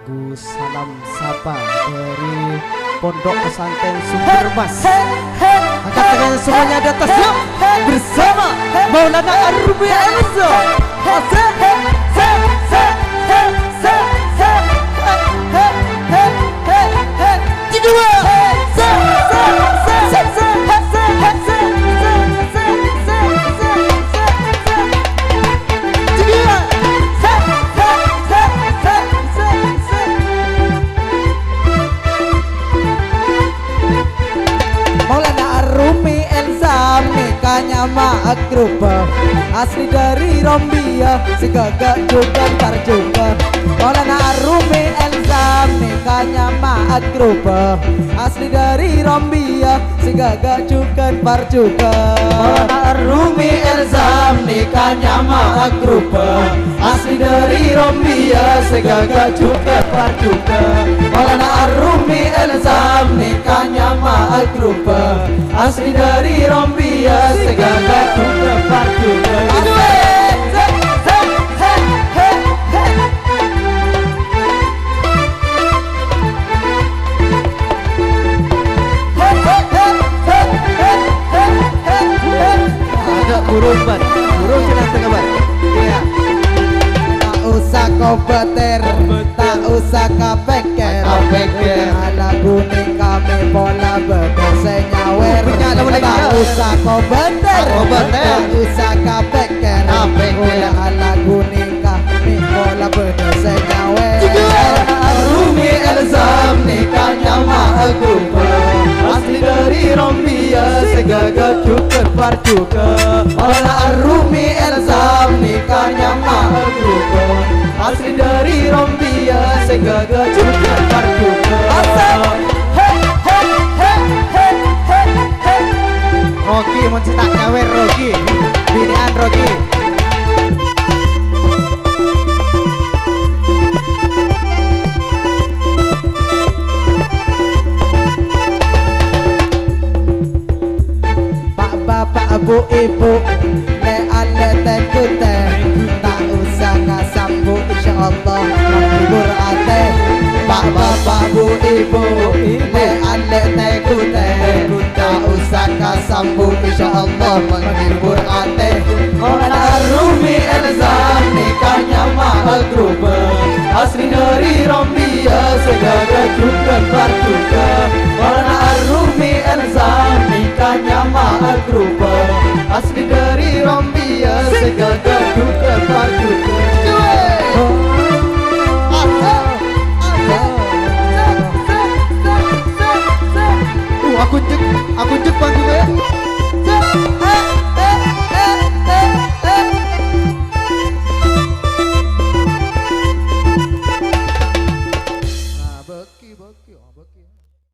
lagu Salam Sapa dari Pondok Pesantren Sumbermas. Angkat tangan semuanya di atas yuk, bersama Maulana Ar-Rubi Elzo. Nyama Akrupa asli dari Rombia, segagak juga ntar juga. Maulana Ar-Rumi Elzam nikahnya Ma Akrupa asli dari Rombia, segagak juga ntar juga. Maulana Ar-Rumi Elzam nikahnya Ma Akrupa asli dari Rombia, segagak juga ntar juga. Maulana Ar-Rumi Elzam nikahnya Ma Akrupa asli dari Rombia, segagak juga ntar juga. Burung senang tengah ban. Iya. Tak usah kau beter, tak usah kau peker. Ala kuning kami pola beter nyawer. Tak usah kau beter, tak usah kau peker. Ala kuning kami pola beter nyawer. Ar-Rumi Elzam nikahnya Ma Akrupa asli dari Rombia, segagak juga par juga. Maulana Ar-Rumi Elzam nikahnya Ma Akrupa asli dari Rombia, segagak juga par juga. Rocky mau cetak nyawer Rocky, binian Rocky. Bapak bu ibu le ale tekute, tak usah ngasambu insyaallah menghibur ate. Bapak bu ibu le ale tekute, tak usah ngasambu insyaallah menghibur ate. Maulana Ar-Rumi Elzam nikahnya Ma Akrupa asli dari Rombia, segagak juga ntar juga. Maulana Ar-Rumi Elzam nikahnya Ma Akrupa asli dari Rombia, segagak juga ntar juga. Aku cek panggungnya.